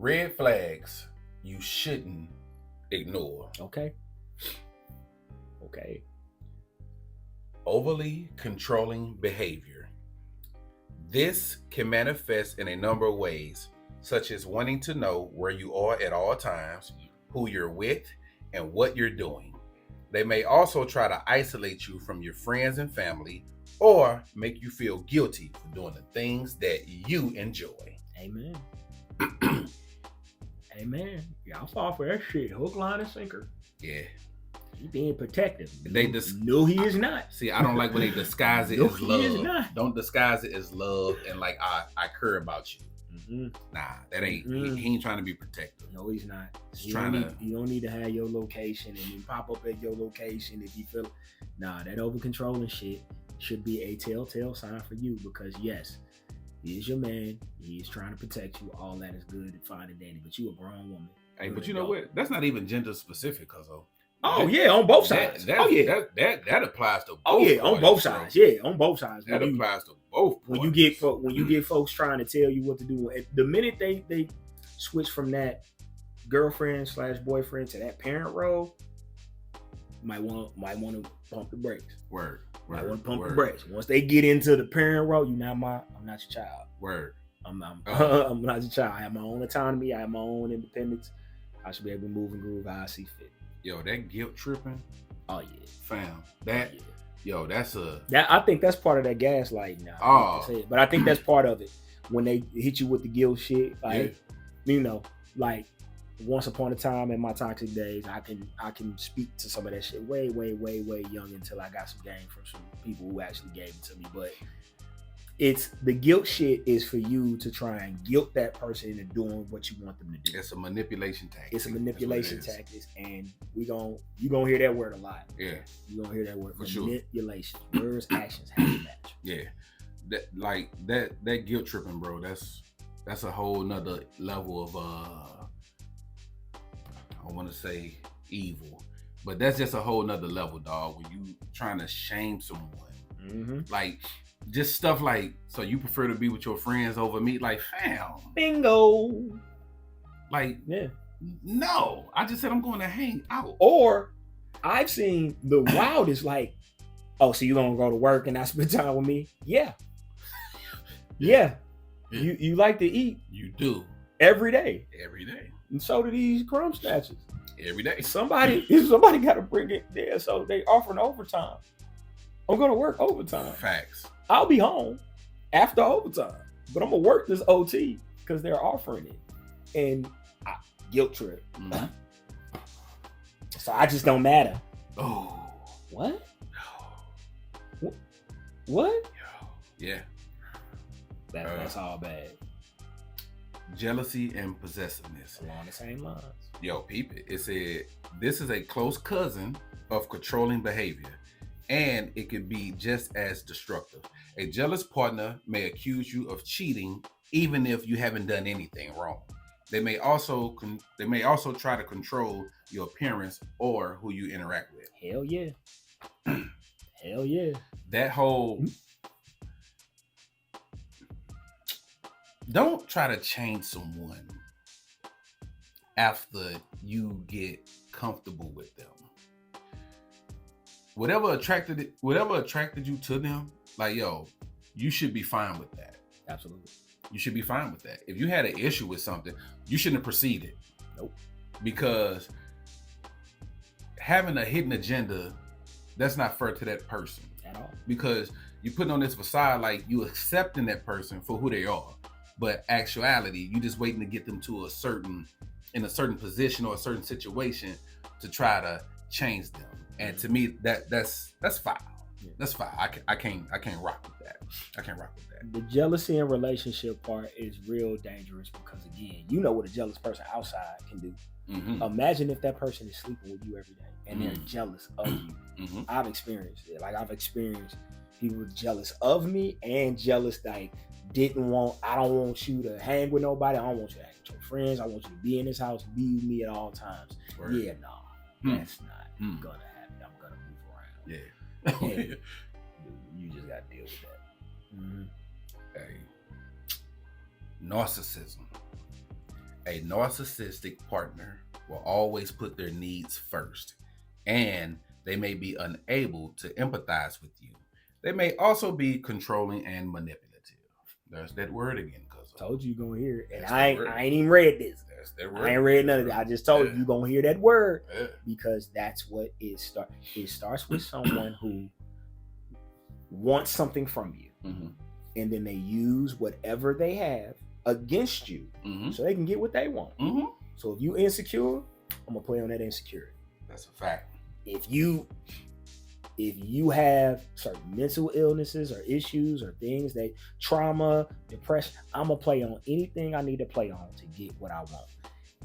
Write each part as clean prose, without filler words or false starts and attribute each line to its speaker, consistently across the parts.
Speaker 1: Red flags you shouldn't ignore.
Speaker 2: Okay. Okay.
Speaker 1: Overly controlling behavior. This can manifest in a number of ways, such as wanting to know where you are at all times, who you're with, and what you're doing. They may also try to isolate you from your friends and family or make you feel guilty for doing the things that you enjoy.
Speaker 2: Amen. Amen. Y'all fall for that shit. Hook, line, and sinker.
Speaker 1: Yeah.
Speaker 2: He being protective.
Speaker 1: No,
Speaker 2: he is not.
Speaker 1: See, I don't like when they disguise it
Speaker 2: No,
Speaker 1: as
Speaker 2: he
Speaker 1: love.
Speaker 2: is not.
Speaker 1: Don't disguise it as love and like I care about you. Nah, that ain't. He ain't trying to be protective.
Speaker 2: No, he's not.
Speaker 1: You
Speaker 2: don't need to have your location and then pop up at your location if you feel. Nah, that over controlling shit should be a telltale sign for you because yes, he is your man. He is trying to protect you. All that is good and fine and dandy, but you a grown woman.
Speaker 1: Hey, but you know what? That's not even gender specific, cause
Speaker 2: Oh yeah, on both sides.
Speaker 1: That applies to both.
Speaker 2: Oh yeah, on both sides. Yeah, on both sides.
Speaker 1: That applies to both.
Speaker 2: When you get folks trying to tell you what to do, the minute they switch from that girlfriend/boyfriend to that parent role, might want to pump the brakes.
Speaker 1: Word.
Speaker 2: Might want to pump the brakes. Once they get into the parent role, I'm not your child.
Speaker 1: Word.
Speaker 2: I'm not your child. I have my own autonomy. I have my own independence. I should be able to move and groove how I see fit.
Speaker 1: Yo, that guilt tripping.
Speaker 2: Oh yeah,
Speaker 1: fam. That. Yeah. Yo,
Speaker 2: I think that's part of that gaslighting now. Oh. But I think that's part of it. When they hit you with the guilt shit, like, you know, like once upon a time in my toxic days, I can speak to some of that shit way young until I got some game from some people who actually gave it to me. But it's the guilt shit is for you to try and guilt that person into doing what you want them to do.
Speaker 1: It's a manipulation tactic.
Speaker 2: It's a manipulation tactic, and you gonna hear that word a lot.
Speaker 1: Yeah,
Speaker 2: you gonna hear that word
Speaker 1: for sure.
Speaker 2: Manipulation. Words, actions have to match.
Speaker 1: Yeah, that guilt tripping, bro. That's a whole nother level of I want to say evil, but that's just a whole nother level, dog. When you trying to shame someone, like. Just stuff like, so you prefer to be with your friends over me? Like, fam.
Speaker 2: Bingo.
Speaker 1: Like,
Speaker 2: yeah.
Speaker 1: No, I just said I'm going to hang out.
Speaker 2: Or I've seen the wildest, like, oh, so you gonna go to work and not spend time with me? Yeah. Yeah. You like to eat.
Speaker 1: You do.
Speaker 2: Every day.
Speaker 1: Every day.
Speaker 2: And so do these crumb snatchers.
Speaker 1: Every day.
Speaker 2: Somebody got to bring it there, so they offering overtime. I'm gonna work overtime.
Speaker 1: Facts.
Speaker 2: I'll be home after overtime, but I'm gonna work this OT because they're offering it, and guilt trip.
Speaker 1: Mm-hmm.
Speaker 2: So I just don't matter.
Speaker 1: Oh,
Speaker 2: what? What?
Speaker 1: Yeah,
Speaker 2: that's all bad.
Speaker 1: Jealousy and possessiveness
Speaker 2: along the same lines.
Speaker 1: Yo, peep it. It said this is a close cousin of controlling behavior. And it can be just as destructive. A jealous partner may accuse you of cheating even if you haven't done anything wrong. They may also try to control your appearance or who you interact with.
Speaker 2: Hell yeah. Hell yeah.
Speaker 1: That whole don't try to change someone after you get comfortable with them. Whatever attracted you to them, like, yo, you should be fine with that.
Speaker 2: Absolutely.
Speaker 1: You should be fine with that. If you had an issue with something, you shouldn't have proceeded.
Speaker 2: Nope.
Speaker 1: Because having a hidden agenda, that's not fair to that person.
Speaker 2: At all.
Speaker 1: Because you putting on this facade like you accepting that person for who they are. But actuality, you just waiting to get them to a certain position or a certain situation to try to change them. And to me, that's foul. Yeah. That's foul. I can't rock with that. I can't rock with that.
Speaker 2: The jealousy and relationship part is real dangerous because, again, you know what a jealous person outside can do. Mm-hmm. Imagine if that person is sleeping with you every day and they're jealous of you. Mm-hmm. I've experienced it. Like, I've experienced people jealous of me and jealous, like, I don't want you to hang with nobody. I don't want you to hang with your friends. I want you to be in this house, be with me at all times. Word. Yeah, no, that's not gonna happen. Yeah. Yeah. You just gotta deal with that.
Speaker 1: Hey. Narcissism. A narcissistic partner will always put their needs first, and they may be unable to empathize with you. They may also be controlling and manipulative. There's that word again, cuz.
Speaker 2: Told you gonna hear it. And I ain't even read this.
Speaker 1: That's that word.
Speaker 2: I ain't read none of that. I just told you gonna hear that word because that's what it starts. It starts with someone who wants something from you, and then they use whatever they have against you so they can get what they want. So if you insecure, I'm gonna play on that insecurity.
Speaker 1: That's a fact.
Speaker 2: If you have certain mental illnesses or issues or things that trauma, depression, I'm gonna play on anything I need to play on to get what I want.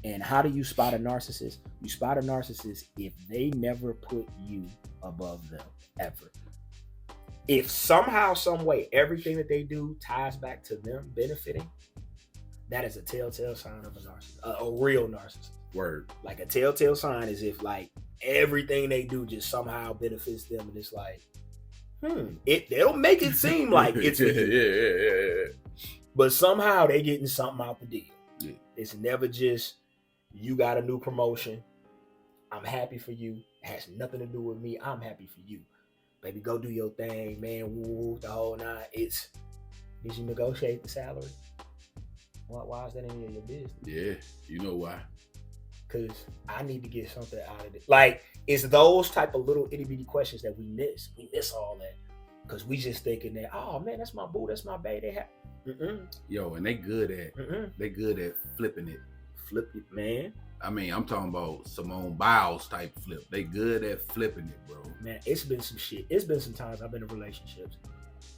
Speaker 2: And how do you spot a narcissist? You spot a narcissist if they never put you above them, ever. If somehow, some way, everything that they do ties back to them benefiting, that is a telltale sign of a narcissist, a real narcissist.
Speaker 1: Word.
Speaker 2: Like a telltale sign is if like everything they do just somehow benefits them, and it's like, they'll make it seem like it's
Speaker 1: yeah.
Speaker 2: But somehow they getting something out the deal.
Speaker 1: Yeah.
Speaker 2: It's never just you got a new promotion. I'm happy for you. It has nothing to do with me. I'm happy for you. Baby, go do your thing, man. Woo, the whole nine. It's, did you negotiate the salary? Why is that any of your business?
Speaker 1: Yeah, you know why.
Speaker 2: Because I need to get something out of it. Like, it's those type of little itty bitty questions that we miss. We miss all that. Because we just thinking that, oh man, that's my boo, that's my bae. They have
Speaker 1: Yo, and they good at flipping it.
Speaker 2: Flip it, man.
Speaker 1: I mean, I'm talking about Simone Biles type flip. They good at flipping it, bro.
Speaker 2: Man, it's been some shit. It's been some times I've been in relationships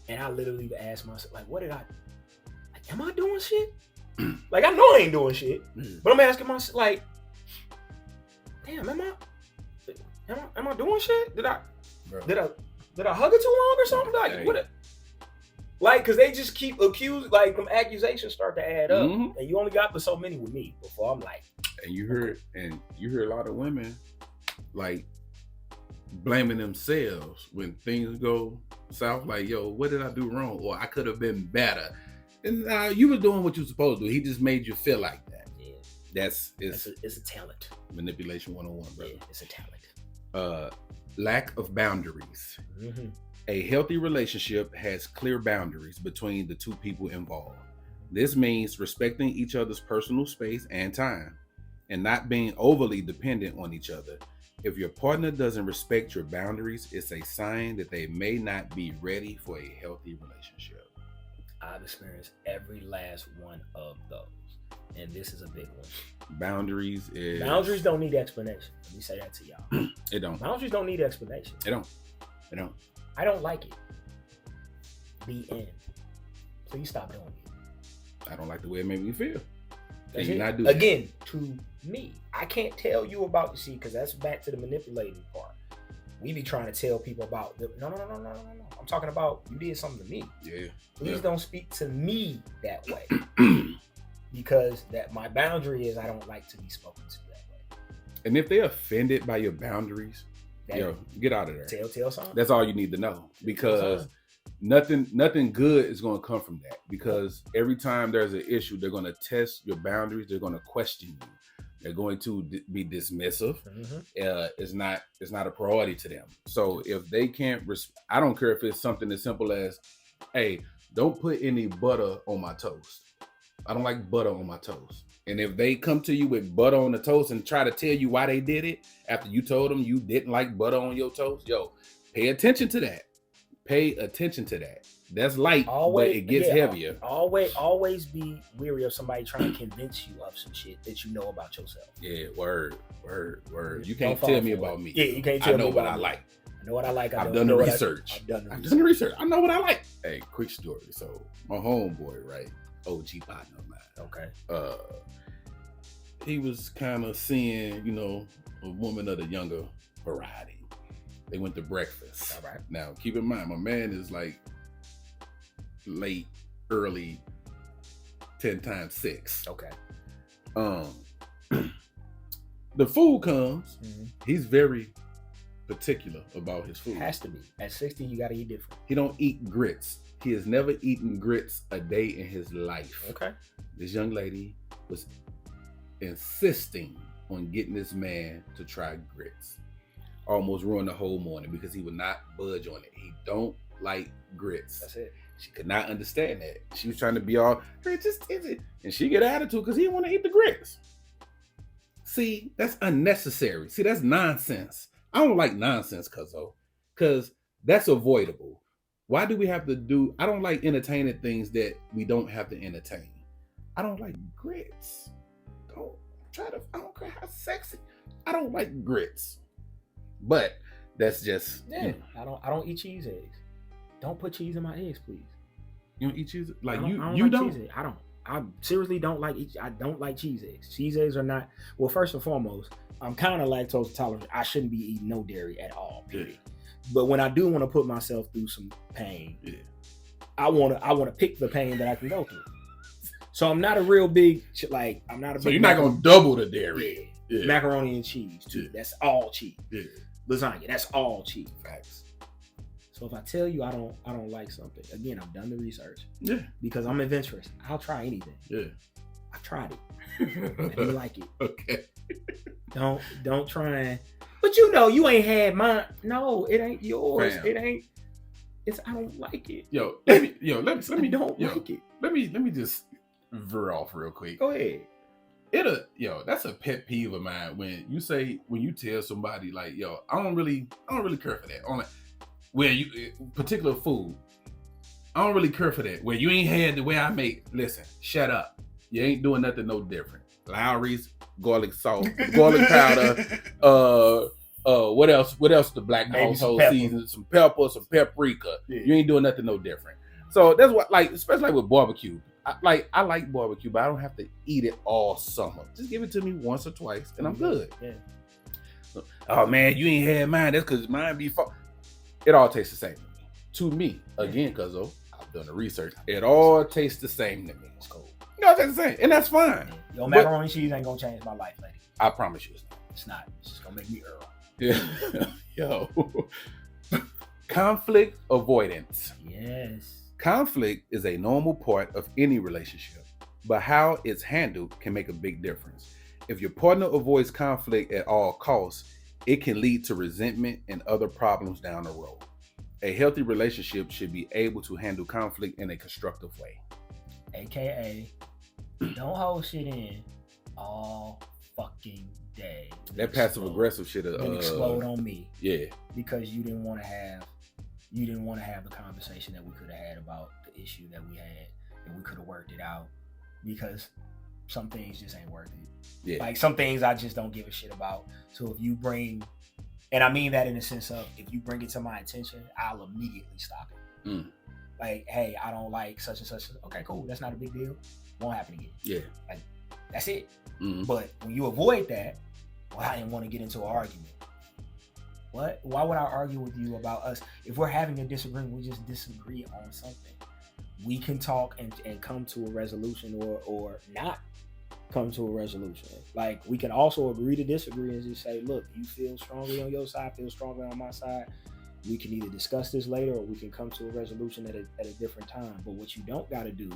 Speaker 2: and I literally ask myself, like, what did I, like, am I doing shit? Like, I know I ain't doing shit, but I'm asking myself, like, damn, am I doing shit? Did I hug it too long or something? Like,
Speaker 1: hey.
Speaker 2: what? Like, cause they just keep accusing, like, them accusations start to add up, and you only got but so many with me before I'm like.
Speaker 1: And you hear a lot of women like blaming themselves when things go south. Like, yo, what did I do wrong? Or I could have been better. And you were doing what you were supposed to do. He just made you feel like that. Yeah, it's
Speaker 2: a talent.
Speaker 1: Manipulation 101, brother.
Speaker 2: Yeah, it's a talent.
Speaker 1: Lack of boundaries. A healthy relationship has clear boundaries between the two people involved. This means respecting each other's personal space and time, and not being overly dependent on each other. If your partner doesn't respect your boundaries, it's a sign that they may not be ready for a healthy relationship.
Speaker 2: I've experienced every last one of those, and this is a big one.
Speaker 1: Boundaries
Speaker 2: don't need explanation. Let me say that to y'all.
Speaker 1: It don't.
Speaker 2: Boundaries don't need explanation.
Speaker 1: It don't.
Speaker 2: I don't like it. The end. Please stop doing it.
Speaker 1: I don't like the way it made me feel.
Speaker 2: That's it. Not do again, that. To me, I can't tell you about the because that's back to the manipulating part. We be trying to tell people about no. I'm talking about you did something to me.
Speaker 1: Yeah.
Speaker 2: Please don't speak to me that way. Because that my boundary is I don't like to be spoken to that way.
Speaker 1: And if they're offended by your boundaries, get out of there.
Speaker 2: Telltale sign.
Speaker 1: That's all you need to know. Because nothing good is going to come from that. Because every time there's an issue, they're going to test your boundaries. They're going to question you. They're going to be dismissive. It's not a priority to them. So if they can't, I don't care if it's something as simple as, hey, don't put any butter on my toast. I don't like butter on my toast. And if they come to you with butter on the toast and try to tell you why they did it after you told them you didn't like butter on your toast, pay attention to that. Pay attention to that. That's light, but it gets heavier.
Speaker 2: Always be weary of somebody trying to convince you of some shit that you know about yourself.
Speaker 1: Yeah, word. You can't tell me about me.
Speaker 2: Yeah, you can't tell me about me.
Speaker 1: I know what I like.
Speaker 2: I know what I like.
Speaker 1: I've done the research.
Speaker 2: I've done
Speaker 1: the research. I know what I like. Hey, quick story. So my homeboy, right? OG partner of mine.
Speaker 2: Okay.
Speaker 1: He was kind of seeing, a woman of the younger variety. They went to breakfast.
Speaker 2: All right.
Speaker 1: Now, keep in mind, my man is like late, early, 10 times 6.
Speaker 2: Okay.
Speaker 1: The food comes. He's very particular about his food.
Speaker 2: Has to be. At 60, you got to eat different.
Speaker 1: He don't eat grits. He has never eeten grits a day in his life.
Speaker 2: Okay.
Speaker 1: This young lady was insisting on getting this man to try grits. Almost ruined the whole morning because he would not budge on it. He don't like grits.
Speaker 2: That's it.
Speaker 1: She could not understand that. She was trying to be all, hey, just is it? And she get attitude because he didn't want to eat the grits. See, that's unnecessary. See, that's nonsense. I don't like nonsense, cuzzo, because that's avoidable. Why do we have to do? I don't like entertaining things that we don't have to entertain. I don't like grits. I don't care how sexy. I don't like grits. But that's just
Speaker 2: I don't eat cheese eggs. Don't put cheese in my eggs, please.
Speaker 1: You don't eat cheese? Like
Speaker 2: I don't
Speaker 1: you
Speaker 2: like
Speaker 1: don't?
Speaker 2: Cheese eggs. I seriously don't like I don't like cheese eggs. Cheese eggs are not, well, first and foremost, I'm kind of lactose intolerant. I shouldn't be eating no dairy at all, period. Yeah. But when I do want to put myself through some pain, I want to pick the pain that I can go through. So I'm not a real big, like, I'm not a big.
Speaker 1: So you're not going to double the dairy.
Speaker 2: Yeah. Macaroni and cheese, too. Yeah. That's all cheese.
Speaker 1: Yeah.
Speaker 2: Lasagna, that's all cheese.
Speaker 1: Facts.
Speaker 2: So if I tell you I don't like something, again, I've done the research.
Speaker 1: Yeah.
Speaker 2: Because I'm adventurous. I'll try anything.
Speaker 1: Yeah.
Speaker 2: I've tried it. I didn't like it.
Speaker 1: Okay.
Speaker 2: Don't try and, but you ain't had mine. No, it ain't yours. Bam. It ain't. It's, I don't like it.
Speaker 1: Let me
Speaker 2: don't like it.
Speaker 1: Let me just veer off real quick.
Speaker 2: Go ahead.
Speaker 1: That's a pet peeve of mine when you tell somebody like, I don't really care for that. On particular food, I don't really care for that. Where you ain't had the way I make. Listen, shut up. You ain't doing nothing no different. Lowry's, garlic salt, garlic powder. What else? The black household season, some pepper, some paprika. Yeah. You ain't doing nothing no different. So that's what, like, especially like with barbecue. I like barbecue, but I don't have to eat it all summer. Just give it to me once or twice, and I'm good.
Speaker 2: Yeah.
Speaker 1: Oh man, you ain't had mine. That's because mine be far. It all tastes the same to me. Again, cause I've done the research. It all tastes the same to me.
Speaker 2: It's cool.
Speaker 1: It all tastes the same, and that's fine.
Speaker 2: Yo, macaroni and cheese ain't gonna change my life, lady.
Speaker 1: I promise you,
Speaker 2: it's not. It's just gonna make me Earl.
Speaker 1: Yeah. Conflict avoidance.
Speaker 2: Yes.
Speaker 1: Conflict is a normal part of any relationship, but how it's handled can make a big difference. If your partner avoids conflict at all costs, it can lead to resentment and other problems down the road. A healthy relationship should be able to handle conflict in a constructive way.
Speaker 2: AKA, don't hold shit in all fucking day.
Speaker 1: That passive aggressive shit
Speaker 2: will explode on me.
Speaker 1: Yeah.
Speaker 2: Because you didn't want to have the conversation that we could have had about the issue that we had, and we could have worked it out, because some things just ain't worth it.
Speaker 1: Yeah.
Speaker 2: Like, some things I just don't give a shit about. So if you bring, and I mean that in the sense of, if you bring it to my attention, I'll immediately stop it. Like, hey, I don't like such and such. Okay, cool. That's not a big deal. Won't happen again.
Speaker 1: Yeah.
Speaker 2: Like, that's it.
Speaker 1: Mm-hmm.
Speaker 2: But when you avoid that, well, I didn't want to get into an argument. What? Why would I argue with you about us? If we're having a disagreement, we just disagree on something. We can talk and come to a resolution, or not come to a resolution. Like, we can also agree to disagree and just say, look, you feel strongly on your side, feel strongly on my side. We can either discuss this later, or we can come to a resolution at a different time. But what you don't got to do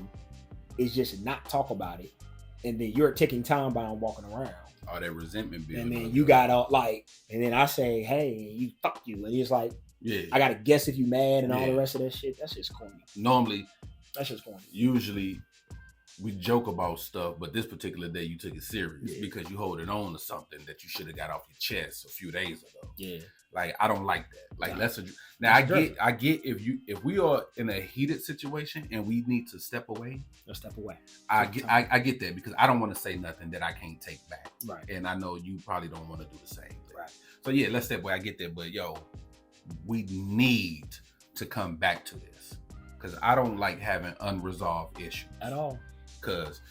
Speaker 2: is just not talk about it, and then you're a ticking time bomb walking around.
Speaker 1: All that resentment building.
Speaker 2: And then you got all like, and then I say, hey, you fuck you, and it's like,
Speaker 1: yeah,
Speaker 2: I gotta guess if you mad and all the rest of that shit. That's just corny.
Speaker 1: Normally,
Speaker 2: that's just corny.
Speaker 1: Usually, we joke about stuff, but this particular day you took it serious because you holding on to something that you should have got off your chest a few days ago.
Speaker 2: Yeah.
Speaker 1: Like, I don't like that. Like, now I get if we are in a heated situation and we need to step away.
Speaker 2: Let's step away.
Speaker 1: I get that, because I don't want to say nothing that I can't take back.
Speaker 2: Right.
Speaker 1: And I know you probably don't want to do the same thing.
Speaker 2: Right.
Speaker 1: So yeah, let's step away. I get that, but we need to come back to this, because I don't like having unresolved issues
Speaker 2: at all.
Speaker 1: Because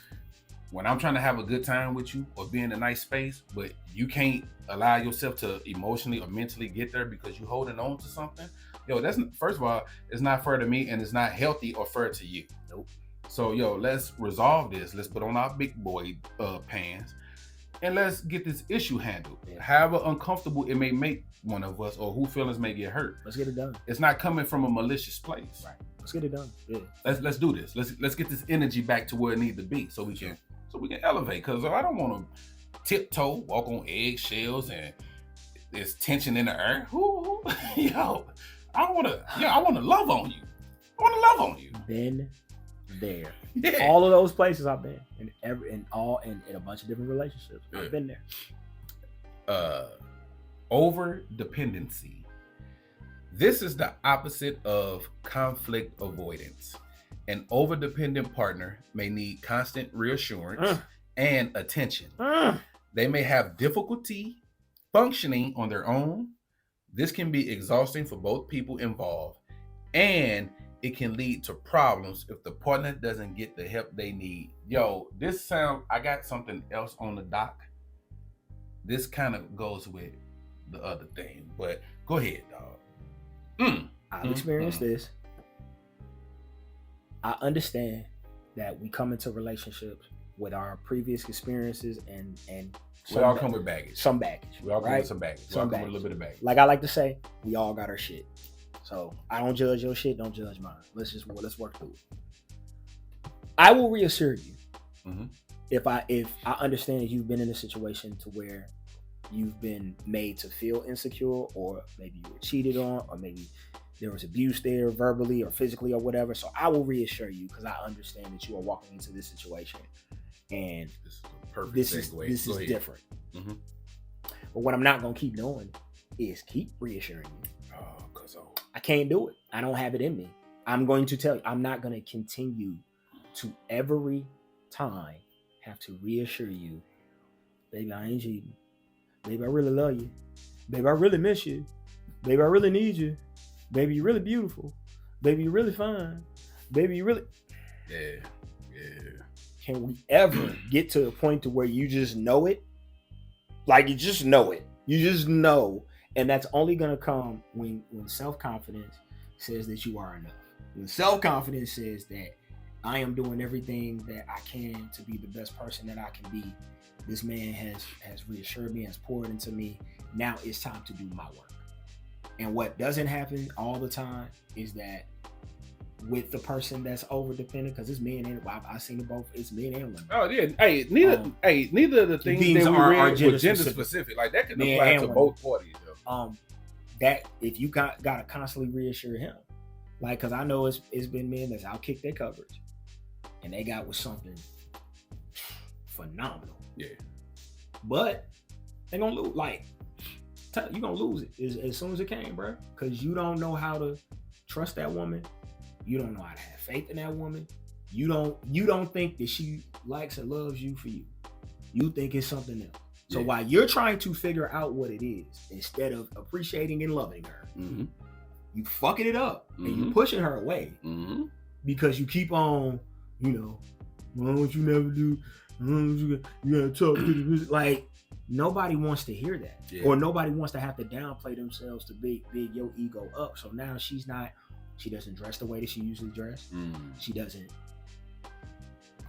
Speaker 1: when I'm trying to have a good time with you or be in a nice space, but you can't allow yourself to emotionally or mentally get there because you're holding on to something, that's, first of all, it's not fair to me, and it's not healthy or fair to you.
Speaker 2: Nope.
Speaker 1: So let's resolve this. Let's put on our big boy pants, and let's get this issue handled. Yeah. However uncomfortable it may make one of us, or who feelings may get hurt.
Speaker 2: Let's get it done.
Speaker 1: It's not coming from a malicious place.
Speaker 2: Right. Let's get it done. Yeah.
Speaker 1: Let's do this. Let's get this energy back to where it needs to be, so we can so we can elevate. Because I don't want to tiptoe, walk on eggshells, and there's tension in the air. Yo, I want to love on you. I want to love on you.
Speaker 2: Been there. Yeah. All of those places I've been in a bunch of different relationships. Yeah. I've been there.
Speaker 1: Over dependency. This is the opposite of conflict avoidance. An over-dependent partner may need constant reassurance and attention. They may have difficulty functioning on their own. This can be exhausting for both people involved, and it can lead to problems if the partner doesn't get the help they need. Yo, I got something else on the dock. This kind of goes with the other thing, but go ahead, dog.
Speaker 2: I've experienced this. I understand that we come into relationships with our previous experiences and
Speaker 1: we all come with baggage.
Speaker 2: Some baggage.
Speaker 1: We all come with some baggage. We all come with a little bit of baggage.
Speaker 2: Like I like to say, we all got our shit. So I don't judge your shit, don't judge mine. Let's work through it. I will reassure you if I understand that you've been in a situation to where you've been made to feel insecure, or maybe you were cheated on, or maybe there was abuse there verbally or physically or whatever. So I will reassure you because I understand that you are walking into this situation and
Speaker 1: this is a perfect
Speaker 2: this is different. But what I'm not going to keep doing is keep reassuring you. I can't do it. I don't have it in me. I'm going to tell you, I'm not going to continue to every time have to reassure you, baby, I ain't cheating. Baby, I really love you. Baby, I really miss you. Baby, I really need you. Baby, you're really beautiful. Baby, you're really fine. Baby, you really...
Speaker 1: Yeah.
Speaker 2: Can we ever get to a point to where you just know it? Like, you just know it. You just know. And that's only going to come when self-confidence says that you are enough. When self-confidence says that I am doing everything that I can to be the best person that I can be. This man has reassured me, has poured into me. Now it's time to do my work. And what doesn't happen all the time is that with the person that's over dependent, because it's men and I've seen it both. It's men and women.
Speaker 1: Oh yeah. Neither of the things that we read were gender specific. Like that can apply to both parties. Though.
Speaker 2: That if you gotta constantly reassure him, like, because I know it's been men that's outkicked their coverage, and they got with something phenomenal.
Speaker 1: Yeah.
Speaker 2: But they gonna lose. Like, you gonna lose it as soon as it came, bro. Because you don't know how to trust that woman. You don't know how to have faith in that woman. You don't think that she likes and loves you for you. You think it's something else. So while you're trying to figure out what it is, instead of appreciating and loving her, you fucking it up and you pushing her away because you keep on, why don't you never do? You gotta talk to the like. Nobody wants to hear that, or nobody wants to have to downplay themselves to big your ego up. So now she doesn't dress the way that she usually dress. She doesn't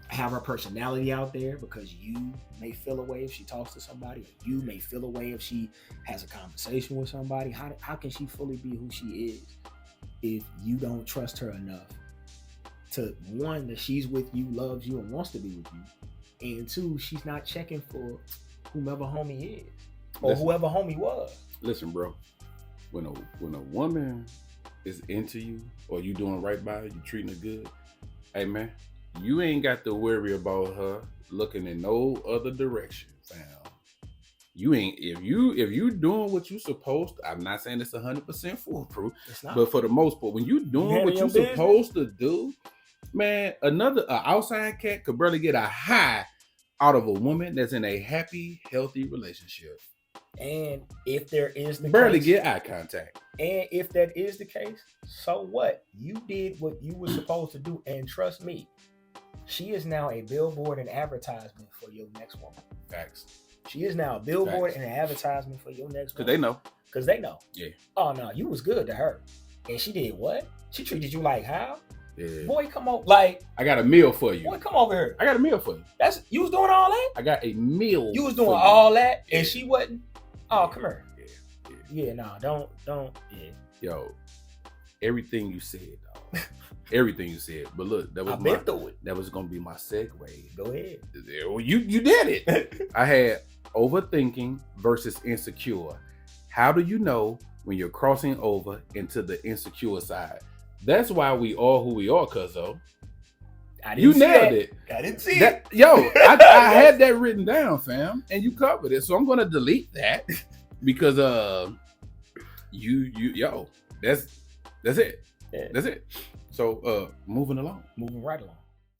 Speaker 2: have her personality out there because you may feel a way if she talks to somebody. Or you may feel a way if she has a conversation with somebody. How can she fully be who she is if you don't trust her enough to, one, that she's with you, loves you, and wants to be with you, and two, she's not checking for whomever homie is or whoever homie was.
Speaker 1: Listen, bro, when a woman is into you or you doing right by her, you treating her good, hey man, you ain't got to worry about her looking in no other direction, fam. You ain't, if you doing what you supposed to, I'm not saying it's 100% foolproof, but for the most part, when you doing what you supposed to do, man, an outside cat could barely get a high out of a woman that's in a happy, healthy relationship.
Speaker 2: And if there is the
Speaker 1: barely case, get eye contact.
Speaker 2: And if that is the case, so what? You did what you were supposed to do, and trust me, she is now a billboard and advertisement for your next woman.
Speaker 1: Facts.
Speaker 2: She is now a billboard and an advertisement for your next woman.
Speaker 1: Because they know.
Speaker 2: Yeah. Oh no, you was good to her, and she did what? She treated you like how?
Speaker 1: Yeah.
Speaker 2: Boy, come on. Like,
Speaker 1: I got a meal for you.
Speaker 2: Boy, come over here.
Speaker 1: I got a meal for you.
Speaker 2: You was doing all that?
Speaker 1: I got a meal.
Speaker 2: You was doing all that, and she wasn't? Oh, come here. Yeah, no, don't. Yeah.
Speaker 1: Yo, everything you said, dog. everything you said. But look, that was that was gonna be my segue.
Speaker 2: Go ahead.
Speaker 1: You did it. I had overthinking versus insecure. How do you know when you're crossing over into the insecure side? That's why we are who we are, cuzzo. You nailed it.
Speaker 2: I didn't see it.
Speaker 1: I had that written down, fam, and you covered it. So I'm gonna delete that because that's it.
Speaker 2: Yeah.
Speaker 1: That's it. So moving right along.